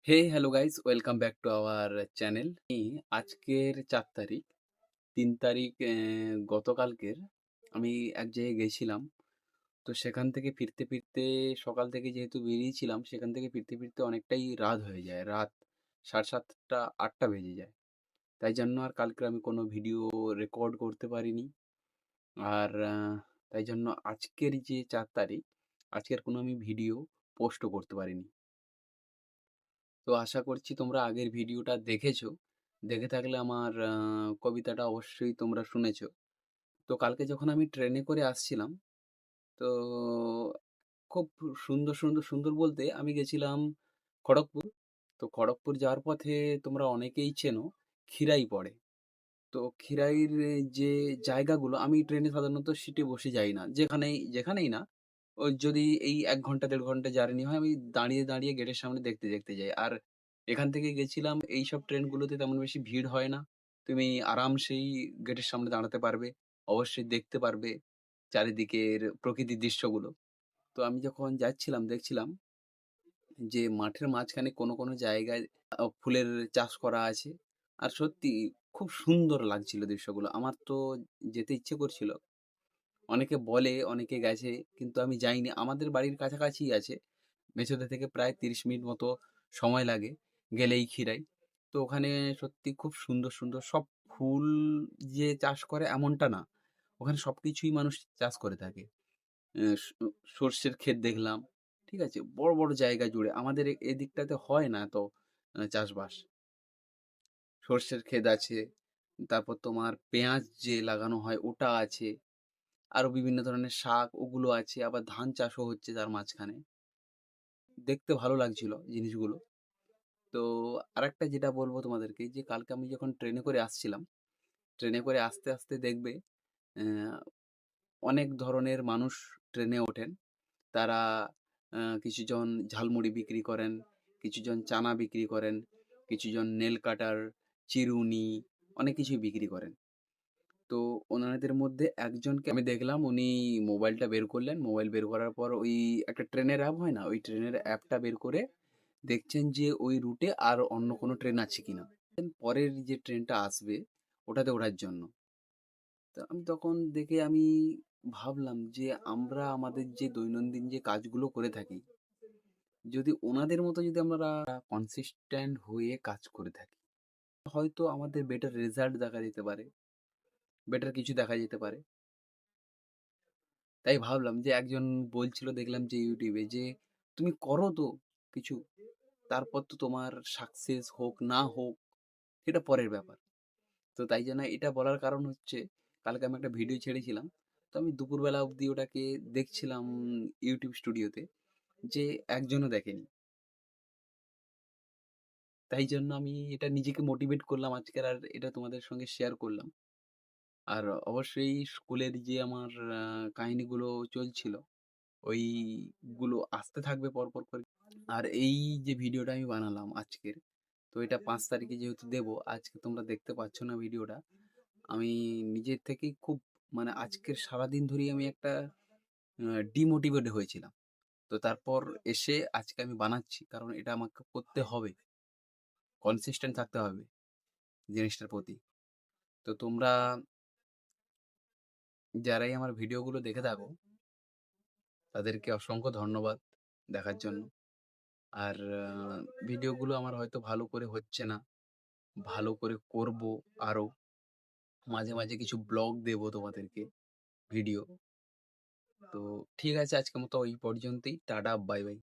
Hey hello guys welcome back to our channel. আজকের ৪ তারিখ, ৩ তারিখ গতকালকের আমি এক জায়গায় গেছিলাম। তো সেখান থেকে ফিরতে সকাল থেকে যেহেতু বেরিয়েছিলাম, সেখান থেকে ফিরতে অনেকটাই রাত হয়ে যায়। রাত ৭:৩০ ৮টা বেজে যায়। তাই জন্য আর কালকে আমি কোনো ভিডিও রেকর্ড করতে পারিনি। আর তাই জন্য আজকের যে ৪ তারিখ, আজকের কোনো আমি ভিডিও পোস্টও করতে পারিনি। তো আশা করছি তোমরা আগের ভিডিওটা দেখেছো। দেখে থাকলে আমার কবিতাটা অবশ্যই তোমরা শুনেছো। তো কালকে যখন আমি ট্রেনে করে আসছিলাম, তো খুব সুন্দর বলতে আমি গেছিলাম খড়গপুর। তো খড়গপুর যাওয়ার পথে তোমরা অনেকেই চেনো ক্ষীরাই পড়ে। তো ক্ষীরাইর যে জায়গাগুলো আমি ট্রেনে সাধারণত সিটে বসে যাই না। যেখানেই না, ওই যদি এই ১ ঘন্টা ১.৫ ঘন্টা জার্নি হয় আমি দাঁড়িয়ে গেটের সামনে দেখতে যাই। আর এখান থেকে গেছিলাম এইসব ট্রেনগুলোতে তেমন বেশি ভিড় হয় না। তুমি আরামসেই গেটের সামনে দাঁড়াতে পারবে। অবশ্যই দেখতে পারবে চারিদিকের প্রকৃতির দৃশ্যগুলো। তো আমি যখন যাচ্ছিলাম দেখছিলাম যে মাঠের মাঝখানে কোনো জায়গায় ফুলের চাষ করা আছে। আর সত্যি খুব সুন্দর লাগছিল দৃশ্যগুলো। আমার তো যেতে ইচ্ছে করছিল। অনেকে বলে, অনেকে গেছে কিন্তু আমি যাইনি। আমাদের বাড়ির কাছাকাছিই আছে। মেচেদা থেকে প্রায় ৩০ মিনিট মতো সময় লাগে গেলেই ক্ষীরাই। তো ওখানে সত্যি খুব সুন্দর সব ফুল যে চাষ করে এমনটা না। ওখানে সবকিছুই মানুষ চাষ করে থাকে। এ স সর্ষের ক্ষেত দেখলাম। ঠিক আছে? বড় জায়গা জুড়ে। আমাদের এদিকটাতে হয় না এত চাষবাস। সর্ষের ক্ষেত আছে। তারপর তোমার পেঁয়াজ যে লাগানো হয় ওটা আছে। আরো বিভিন্ন ধরনের শাক ওগুলো আছে। আবার ধান চাষও হচ্ছে তার মাঝখানে। দেখতে ভালো লাগছিল জিনিসগুলো। তো আরেকটা যেটা বলব তোমাদেরকে যে কালকে আমি যখন ট্রেনে করে আসছিলাম, ট্রেনে করে আসতে দেখবে অ্যা অনেক ধরনের মানুষ ট্রেনে ওঠেন। তারা কিছুজন ঝালমুড়ি বিক্রি করেন, কিছুজন চানা বিক্রি করেন, কিছুজন নেল কাটার, চিরুনি অনেক কিছুই বিক্রি করেন। তো ওনাদের মধ্যে একজনকে আমি দেখলাম উনি মোবাইলটা বের করলেন। মোবাইল বের করার পর ওই একটা ট্রেনের অ্যাপ হয় না? ওই ট্রেনের অ্যাপটা বের করে দেখছেন যে ওই রুটে আর অন্য কোনো ট্রেন আছে কিনা। পরের যে ট্রেনটা আসবে ওটাতে ওঠার জন্য। তো আমি তখন দেখে আমি ভাবলাম যে আমরা আমাদের যে দৈনন্দিন যে কাজগুলো করে থাকি, যদি ওনাদের মতো যদি আমরা কনসিস্টেন্ট হয়ে কাজ করে থাকি, হয়তো আমাদের বেটার রেজাল্ট দেখা যেতে পারে, বেটার কিছু দেখা যেতে পারে। তাই ভাবলাম যে একজন বলছিল দেখলাম যে ইউটিউবে যে তুমি করো তো কিছু, তারপর তো তোমার সাকসেস হোক না হোক সেটা পরের ব্যাপার। তো তাই জন্য এটা বলার কারণ হচ্ছে কালকে আমি একটা ভিডিও ছেড়েছিলাম। তো আমি দুপুরবেলা অবধি ওটাকে দেখছিলাম ইউটিউব স্টুডিওতে, যে একজনও দেখেনি। তাই জন্য আমি এটা নিজেকে মোটিভেট করলাম আজকের, আর এটা তোমাদের সঙ্গে শেয়ার করলাম। আর অবশ্যই স্কুলের যে আমার কাহিনীগুলো চলছিল ওইগুলো আসতে থাকবে পরপর করে। আর এই যে ভিডিওটা আমি বানালাম আজকের, তো এটা ৫ তারিখে যেহেতু দেবো, আজকে তোমরা দেখতে পাচ্ছ না ভিডিওটা। আমি নিজের থেকেই খুব, মানে আজকের সারাদিন ধরেই আমি একটা ডিমোটিভেট হয়েছিলাম। তো তারপর এসে আজকে আমি বানাচ্ছি। কারণ এটা আমাকে করতে হবে। কনসিস্টেন্ট থাকতে হবে জিনিসটার প্রতি। তো তোমরা যারাই আমার ভিডিওগুলো দেখে থাকো, তাদেরকে অসংখ্য ধন্যবাদ দেখার জন্য। আর ভিডিওগুলো আমার হয়তো ভালো করে হচ্ছে না। ভালো করে করব আরো। মাঝে কিছু ব্লগ দেবো তোমাদেরকে, ভিডিও। তো ঠিক আছে, আজকের মতো এই পর্যন্তই। Tata, bye bye.